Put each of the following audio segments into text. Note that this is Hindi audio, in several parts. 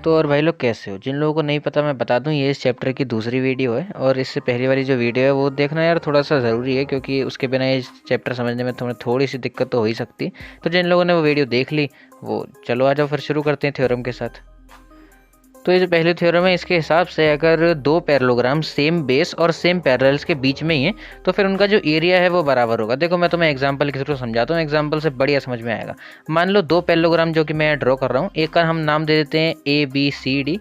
तो और भाई लोग कैसे हो? जिन लोगों को नहीं पता मैं बता दूं, ये इस चैप्टर की दूसरी वीडियो है और इससे पहली वाली जो वीडियो है वो देखना यार थोड़ा सा ज़रूरी है, क्योंकि उसके बिना ये चैप्टर समझने में तुम्हें थोड़ी सी दिक्कत तो हो ही सकती है। तो जिन लोगों ने वो वीडियो देख ली वो चलो आ जाओ, फिर शुरू करते हैं थ्योरम के साथ। तो ये जो पहले थ्योरम है इसके हिसाब से अगर दो पैरेललोग्राम सेम बेस और सेम पैरेलल्स के बीच में ही है तो फिर उनका जो एरिया है वो बराबर होगा। देखो मैं तुम्हें एग्जांपल के थ्रू समझाता हूँ, एग्जांपल से बढ़िया समझ में आएगा। मान लो दो पैरेललोग्राम जो कि मैं ड्रॉ कर रहा हूँ, एक का हम नाम दे देते हैं ABCD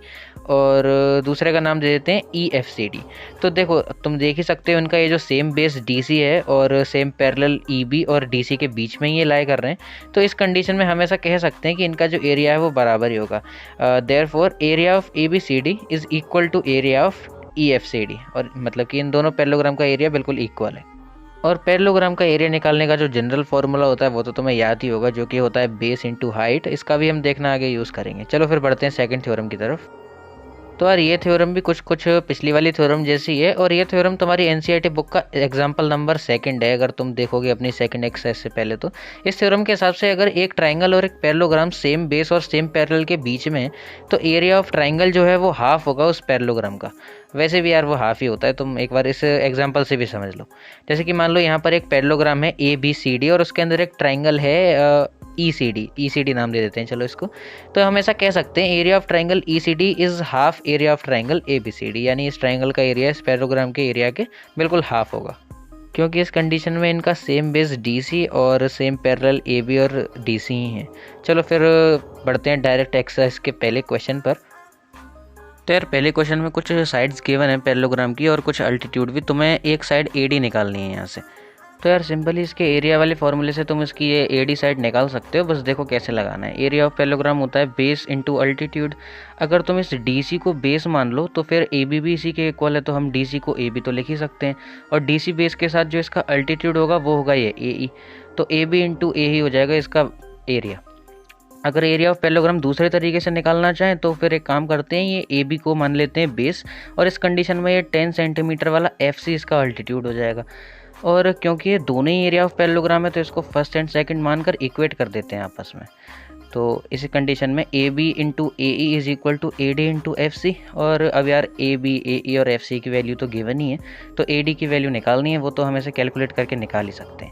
और दूसरे का नाम दे देते हैं EFCD। तो देखो तुम देख ही सकते हो उनका ये जो सेम बेस DC है और सेम पैरेलल EB और DC के बीच में ही ये लाई कर रहे हैं। तो इस कंडीशन में हम ऐसा कह सकते हैं कि इनका जो एरिया है वो बराबर ही होगा। Therefore area of ABCD is equal to area of EFCD, और मतलब कि इन दोनों पैरेललोग्राम का एरिया बिल्कुल इक्वल है। और पैरेललोग्राम का एरिया निकालने का जो जनरल फॉर्मूला होता है वो तो तुम्हें याद ही होगा, जो कि होता है बेस इंटू हाइट। इसका भी हम देखना आगे यूज़ करेंगे। चलो फिर बढ़ते हैं सेकंड थ्योरम की तरफ। तो यार ये थ्योरम भी कुछ कुछ पिछली वाली थ्योरम जैसी है, और ये थ्योरम तुम्हारी NCERT बुक का एग्जाम्पल नंबर 2 है, अगर तुम देखोगे अपनी सेकंड एक्सरसाइज से पहले। तो इस थ्योरम के हिसाब से अगर एक ट्राइंगल और एक पैरेललोग्राम सेम बेस और सेम पैरेलल के बीच में है तो एरिया ऑफ ट्राइंगल जो है वो हाफ होगा उस पैरेललोग्राम का। वैसे भी यार वो हाफ ही होता है, तुम एक बार इस एग्जाम्पल से भी समझ लो। जैसे कि मान लो यहाँ पर एक पैरेललोग्राम है ABCD और उसके अंदर एक ट्राइंगल है ECD नाम दे देते हैं चलो इसको। तो हम ऐसा कह सकते हैं area of triangle ECD is half area of triangle ABCD, यानी इस ट्राइंगल का एरिया इस पैरेललोग्राम के एरिया के बिल्कुल हाफ होगा, क्योंकि इस कंडीशन में इनका सेम बेस DC और सेम पैरेलल AB और DC ही है। चलो फिर बढ़ते हैं डायरेक्ट एक्सरसाइज के पहले क्वेश्चन पर। तो यार पहले क्वेश्चन में कुछ साइड्स गिवन है पैरेललोग्राम की और कुछ अल्टीट्यूड भी। तुम्हें एक साइड AD निकालनी है यहाँ से। तो यार सिंपली इसके एरिया वाले फॉर्मूले से तुम इसकी ये AD साइड निकाल सकते हो। बस देखो कैसे लगाना है। एरिया ऑफ पैरेललोग्राम होता है बेस इंटू अल्टीट्यूड। अगर तुम इस DC को बेस मान लो तो फिर AB भी इसी के इक्वल है, तो हम DC को AB तो लिख ही सकते हैं, और DC बेस के साथ जो इसका अल्टीट्यूड होगा वो होगा ये AE। तो AB इंटू A ही हो जाएगा इसका एरिया। अगर एरिया ऑफ पैरेललोग्राम दूसरे तरीके से निकालना चाहें तो फिर एक काम करते हैं, ये AB को मान लेते हैं बेस, और इस कंडीशन में ये 10 सेंटीमीटर वाला FC इसका अल्टीट्यूड हो जाएगा। और क्योंकि ये दोनों ही एरिया ऑफ पैरेललोग्राम है तो इसको फर्स्ट एंड सेकंड मानकर इक्वेट कर देते हैं आपस में। तो इसी कंडीशन में AB into AE is equal to AD into FC। और अब यार AB, AE और FC की वैल्यू तो गिवन ही है, तो AD की वैल्यू निकालनी है, वो तो हम ऐसे कैलकुलेट करके निकाल ही सकते हैं,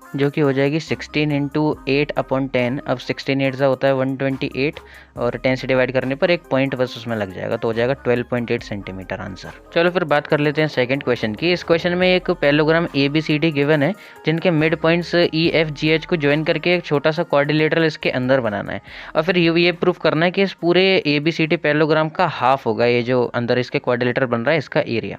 जो कि हो जाएगी 16 इंटू 8/10। अब 16 8 होता है 128, और 10 से डिवाइड करने पर एक पॉइंट बस उसमें लग जाएगा, तो हो जाएगा 12.8 सेंटीमीटर आंसर। चलो फिर बात कर लेते हैं सेकंड क्वेश्चन की। इस क्वेश्चन में एक पैरेललोग्राम ABCD गिवन है जिनके मिड पॉइंट्स EFGH को ज्वाइन करके एक छोटा सा क्वाड्रिलेटरल इसके अंदर बनाना है, और फिर ये प्रूफ करना है कि इस पूरे ABCD पैरेललोग्राम का हाफ होगा ये जो अंदर इसके क्वाड्रिलेटरल बन रहा है इसका एरिया।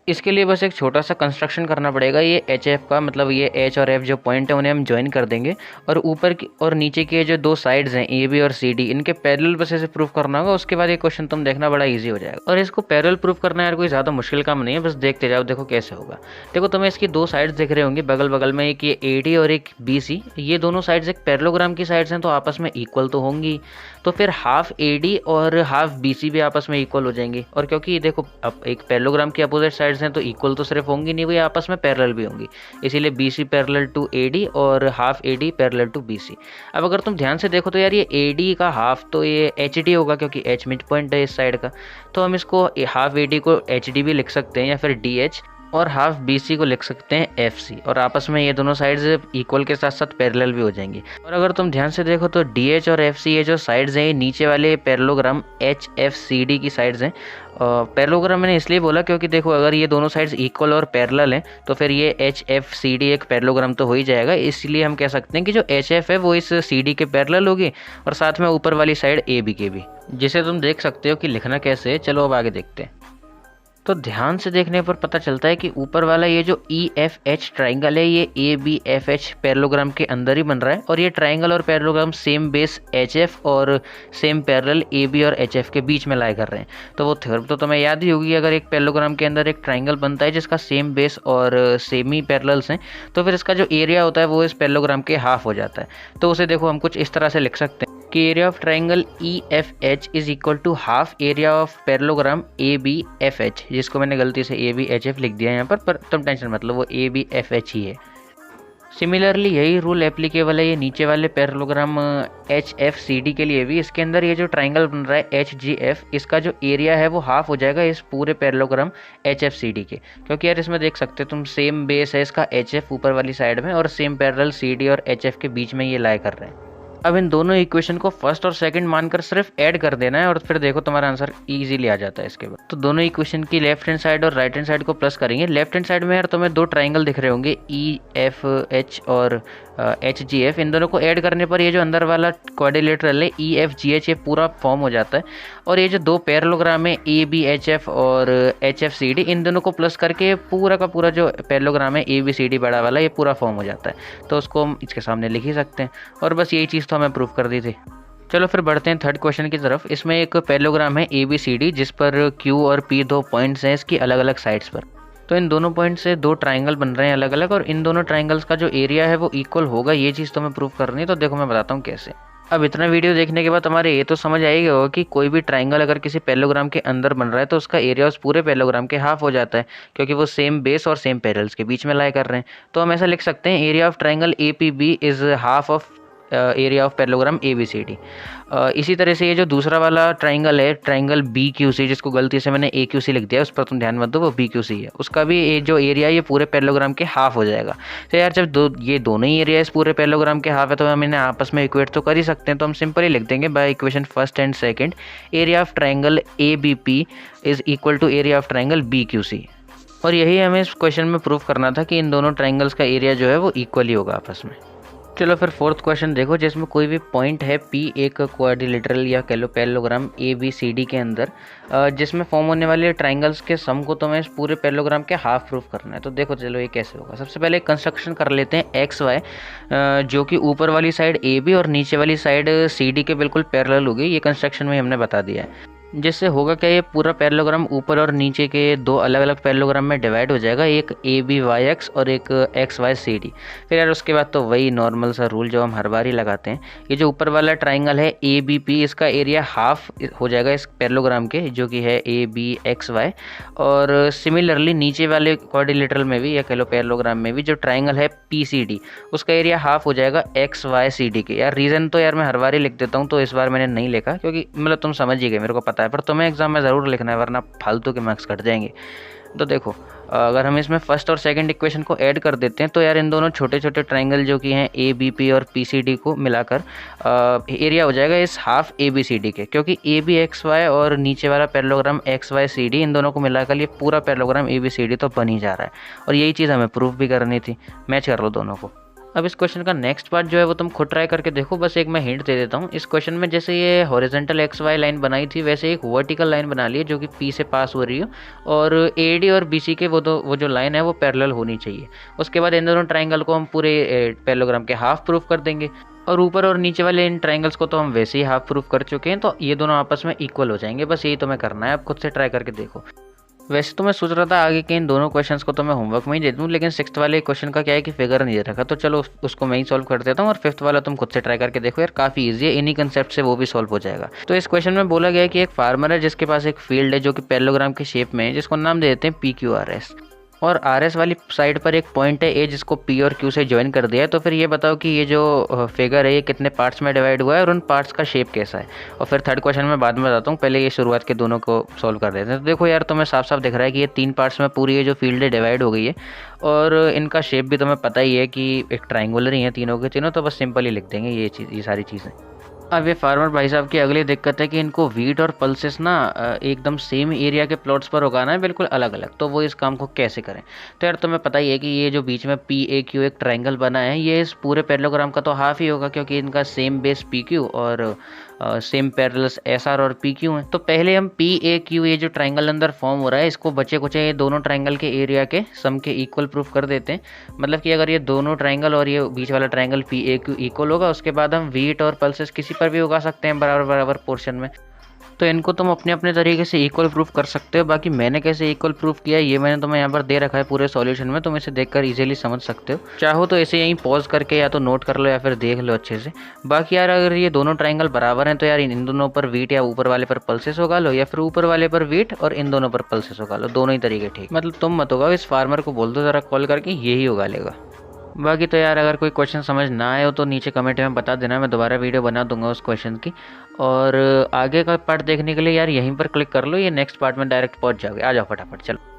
इसके लिए बस एक छोटा सा कंस्ट्रक्शन करना पड़ेगा। ये HF का मतलब ये H और F जो पॉइंट है उन्हें हम ज्वाइन कर देंगे, और ऊपर की और नीचे के जो दो साइड्स हैं AB और CD इनके पैरेलल बस ऐसे प्रूफ करना होगा। उसके बाद ये क्वेश्चन तुम देखना बड़ा इजी हो जाएगा। और इसको पैरेलल प्रूफ करना यार कोई ज़्यादा मुश्किल काम नहीं है, बस देखते जाओ देखो कैसे होगा। देखो तुम्हें इसकी दो साइड्स दिख रहे होंगे बगल बगल में, एक ये AD और एक BC। ये दोनों साइड्स एक पैरेललोग्राम की साइड्स हैं तो आपस में इक्वल तो होंगी, तो फिर हाफ AD और हाफ BC भी आपस में इक्वल हो जाएंगे। और क्योंकि देखो अब एक पैरेललोग्राम की अपोजिट साइड्स हैं तो इक्वल तो सिर्फ होंगी नहीं, वो ये आपस में पैरेलल भी होंगी, इसीलिए BC पैरेलल टू AD और half AD parallel to BC। अब अगर तुम ध्यान से देखो तो यार ये AD का हाफ तो ये HD होगा, क्योंकि H मिड पॉइंट है इस साइड का, तो हम इसको हाफ AD को HD भी लिख सकते हैं या फिर DH, और हाफ BC को लिख सकते हैं FC, और आपस में ये दोनों साइड्स इक्वल के साथ साथ पैरेलल भी हो जाएंगी। और अगर तुम ध्यान से देखो तो DH और FC ये जो साइड्स हैं ये नीचे वाले पैरेललोग्राम HFCD की साइड्स हैं। पैरेललोग्राम मैंने इसलिए बोला क्योंकि देखो अगर ये दोनों साइड्स इक्वल और पैरेलल हैं तो फिर ये HFCD एक पैरेललोग्राम तो हो ही जाएगा। इसलिए हम कह सकते हैं कि जो HF है वो इस CD के पैरेलल होगी, और साथ में ऊपर वाली साइड AB के भी, जिसे तुम देख सकते हो कि लिखना कैसे है। चलो अब आगे देखते हैं। तो ध्यान से देखने पर पता चलता है कि ऊपर वाला ये जो EFH ट्राइंगल है ये ABFH पैरेललोग्राम के अंदर ही बन रहा है, और ये ट्राइंगल और पैरेललोग्राम सेम बेस HF और सेम पैरेलल AB और HF के बीच में लाई कर रहे हैं। तो वो थ्योरम तो तुम्हें याद ही होगी, अगर एक पैरेललोग्राम के अंदर एक ट्राइंगल बनता है जिसका सेम बेस और सेमी पैरेलल्स हैं तो फिर इसका जो एरिया होता है वो इस पैरेललोग्राम के हाफ हो जाता है। तो उसे देखो हम कुछ इस तरह से लिख सकते हैं कि area of triangle EFH is equal to half area of parallelogram ABFH, जिसको मैंने गलती से ABHF लिख दिया यहाँ पर तुम टेंशन मत लो, वो ABFH ही है। सिमिलरली यही रूल एप्लीकेबल है ये नीचे वाले पैरेललोग्राम HFCD के लिए भी। इसके अंदर ये जो ट्राइंगल बन रहा है HGF, इसका जो एरिया है वो हाफ हो जाएगा इस पूरे पैरेललोग्राम HFCD के, क्योंकि यार इसमें देख सकते हो तुम सेम बेस है इसका HF ऊपर वाली साइड में और सेम पैरेलल CD और HF के बीच में ये लाई कर रहे हैं। अब इन दोनों इक्वेशन को फर्स्ट और सेकंड मानकर सिर्फ ऐड कर देना है और फिर देखो तुम्हारा आंसर इजीली आ जाता है इसके बाद। तो दोनों इक्वेशन की लेफ्ट हैंड साइड और राइट हैंड साइड को प्लस करेंगे। लेफ्ट हैंड साइड में यार तुम्हें दो ट्राइंगल दिख रहे होंगे EFH और HGF। इन दोनों को ऐड करने पर ये जो अंदर वाला क्वाड्रिलेटरल है EFGH ये पूरा फॉर्म हो जाता है। और ये जो दो पैरेललोग्राम है ABHF और HFCD, इन दोनों को प्लस करके पूरा का पूरा जो पैरेललोग्राम है ABCD बड़ा वाला ये पूरा फॉर्म हो जाता है। तो उसको हम इसके सामने लिख ही सकते हैं। और बस यही चीज़ तो हमें प्रूव कर दी थी। चलो फिर बढ़ते हैं थर्ड क्वेश्चन की तरफ। इसमें एक पैरेललोग्राम है ABCD जिस पर Q और P दो पॉइंट्स हैं इसकी अलग अलग साइड्स पर। तो इन दोनों पॉइंट से दो ट्राइंगल बन रहे हैं अलग अलग, और इन दोनों ट्राइंगल्स का जो एरिया है वो इक्वल होगा, ये चीज़ तो हमें प्रूव करनी है। तो देखो मैं बताता हूँ कैसे। अब इतना वीडियो देखने के बाद हमारे ये तो समझ आएगा होगा कि कोई भी ट्राइंगल अगर किसी पैरेललोग्राम के अंदर बन रहा है तो उसका एरिया उस पूरे पैरेललोग्राम के हाफ हो जाता है, क्योंकि वो सेम बेस और सेम पैरेलल्स के बीच में लाई कर रहे हैं। तो हम ऐसा लिख सकते हैं area of triangle APB is half of area of parallelogram ABCD। इसी तरह से ये जो दूसरा वाला ट्राइंगल है ट्राइंगल BQC, जिसको गलती से मैंने AQC लिख दिया, उस पर तुम ध्यान मत दो, वो BQC है, उसका भी ये जो एरिया ये पूरे पैरेललोग्राम के हाफ हो जाएगा। तो यार जब ये दोनों ही एरिया इस पूरे पैरेललोग्राम के हाफ है तो हम इन्हें आपस में इक्वेट तो कर ही सकते हैं। तो हम सिंपली लिख देंगे by equation first and second area of triangle ABP is equal to area of triangle BQC। और यही हमें इस क्वेश्चन में प्रूव करना था कि इन दोनों ट्राइंगल्स का एरिया जो है वो इक्वल ही होगा आपस में। चलो फिर फोर्थ क्वेश्चन देखो, जिसमें कोई भी पॉइंट है P एक क्वाड्रिलेटरल या कह लो पैरेललोग्राम ABCD के अंदर, जिसमें फॉर्म होने वाले ट्राइंगल्स के सम को तुम्हें इस पूरे पैरेललोग्राम के हाफ प्रूफ करना है। तो देखो चलो ये कैसे होगा। सबसे पहले कंस्ट्रक्शन कर लेते हैं XY, जो कि ऊपर वाली साइड AB और नीचे वाली साइड CD के बिल्कुल पैरेलल होगी। ये कंस्ट्रक्शन में हमने बता दिया है। जिससे होगा क्या, ये पूरा पैरेललोग्राम ऊपर और नीचे के दो अलग अलग पैरेललोग्राम में डिवाइड हो जाएगा, एक ABYX और एक XYCD। फिर यार उसके बाद तो वही नॉर्मल सा रूल जो हम हर बार ही लगाते हैं। ये जो ऊपर वाला ट्राइंगल है ABP, इसका एरिया हाफ हो जाएगा इस पैरेललोग्राम के, जो कि है ABXY। और सिमिलरली नीचे वाले क्वाड्रिलेटरल में भी या कह लो पैरेललोग्राम में भी जो ट्राइंगल है PCD, उसका एरिया हाफ हो जाएगा XYCD के। यार रीज़न तो यार मैं हर बार ही लिख देता हूँ, तो इस बार मैंने नहीं लिखा क्योंकि मतलब तुम समझ ही गए, मेरे को पता है, पर तुम्हें एग्जाम में ज़रूर लिखना है वरना फालतू के मार्क्स कट जाएंगे। तो देखो अगर हम इसमें फर्स्ट और सेकंड इक्वेशन को ऐड कर देते हैं तो यार इन दोनों छोटे छोटे ट्राइंगल जो कि हैं ABP और PCD को मिलाकर एरिया हो जाएगा इस हाफ ABCD के, क्योंकि ABXY और नीचे वाला पैरेललोग्राम XYCD, इन दोनों को मिलाकर ये पूरा पैरेललोग्राम ABCD तो बन ही जा रहा है। और यही चीज़ हमें प्रूफ भी करनी थी। मैच कर लो दोनों को। अब इस क्वेश्चन का नेक्स्ट पार्ट जो है वो तुम खुद ट्राई करके देखो। बस एक मैं हिंट दे देता हूँ। इस क्वेश्चन में जैसे ये हॉरिजॉन्टल XY लाइन बनाई थी, वैसे एक वर्टिकल लाइन बना ली है जो कि P से पास हो रही हो, और AD और BC के वो जो लाइन है वो पैरेलल होनी चाहिए। उसके बाद इन दोनों ट्राइंगल को हम पूरे पैरेललोग्राम के हाफ प्रूफ कर देंगे, और ऊपर और नीचे वाले इन ट्राइंगल्स को तो हम वैसे ही हाफ प्रूफ कर चुके हैं, तो ये दोनों आपस में इक्वल हो जाएंगे। बस यही तुम्हें करना है, आप खुद से ट्राई करके देखो। वैसे तो मैं सोच रहा था आगे के इन दोनों क्वेश्चंस को तो मैं होमवर्क में ही दे दूं, लेकिन सिक्स्थ वाले क्वेश्चन का क्या है कि फिगर नहीं दे रखा, तो चलो उसको मैं ही सॉल्व कर देता हूं। और फिफ्थ वाला तुम खुद से ट्राई करके देखो यार, काफ़ी ईजी है, इन्हीं कंसेप्ट से वो भी सॉल्व हो जाएगा। तो इस क्वेश्चन में बोला गया है कि एक फार्मर है जिसके पास एक फील्ड है जो कि पैरेललोग्राम के शेप में है, जिसको नाम दे देते हैं PQRS। और RS वाली साइड पर एक पॉइंट है A जिसको P और Q से ज्वाइन कर दिया है। तो फिर ये बताओ कि ये जो फिगर है ये कितने पार्ट्स में डिवाइड हुआ है और उन पार्ट्स का शेप कैसा है। और फिर थर्ड क्वेश्चन में बाद में बताता हूँ, पहले ये शुरुआत के दोनों को सॉल्व कर देते हैं। तो देखो यार तुम्हें साफ साफ दिख रहा है कि ये 3 पार्ट्स में पूरी ये जो फील्ड है डिवाइड हो गई है, और इनका शेप भी तुम्हें पता ही है कि एक ट्राइंगुलर ही है तीनों के तीनों। तो बस सिंपल ही लिख देंगे ये सारी चीज़ें। अब ये फार्मर भाई साहब की अगली दिक्कत है कि इनको वीट और पल्सेस ना एकदम सेम एरिया के प्लॉट्स पर उगाना है, बिल्कुल अलग अलग। तो वो इस काम को कैसे करें। तो यार तुम्हें पता ही है कि ये जो बीच में PAQ एक ट्राइंगल बना है, ये इस पूरे पैरेललोग्राम का तो हाफ ही होगा, क्योंकि इनका सेम बेस PQ और सेम पैरेलल्स SR और PQ हैं। तो पहले हम PAQ ये जो ट्राइंगल अंदर फॉर्म हो रहा है, इसको बचे कुचे ये दोनों ट्राइंगल के एरिया के सम के इक्वल प्रूफ कर देते हैं। मतलब कि अगर ये दोनों ट्राइंगल और ये बीच वाला ट्राइंगल PAQ इक्वल होगा, उसके बाद हम वीट और पल्सेस किसी पर भी उगा सकते हैं बराबर बराबर पोर्शन में। तो इनको तुम अपने अपने तरीके से इक्वल प्रूफ कर सकते हो। बाकी मैंने कैसे इक्वल प्रूफ किया ये मैंने तुम्हें यहाँ पर दे रखा है पूरे सॉल्यूशन में, तुम इसे देखकर इजीली समझ सकते हो। चाहो तो इसे यहीं पॉज करके या तो नोट कर लो या फिर देख लो अच्छे से। बाकी यार अगर ये दोनों ट्राइंगल बराबर हैं तो यार इन दोनों पर वीट या ऊपर वाले पर पल्सेस उगा लो, या फिर ऊपर वाले पर वीट और इन दोनों पर पल्सेस उगा लो। दोनों ही तरीके ठीक। मतलब तुम मत उगाओ, इस फार्मर को बोल दो जरा कॉल करके, यही उगा लेगा। बाकी तो यार अगर कोई क्वेश्चन समझ ना आए हो तो नीचे कमेंट में बता देना, मैं दोबारा वीडियो बना दूंगा उस क्वेश्चन की। और आगे का पार्ट देखने के लिए यार यहीं पर क्लिक कर लो, ये नेक्स्ट पार्ट में डायरेक्ट पहुंच जाओगे। आ जाओ फटाफट चलो।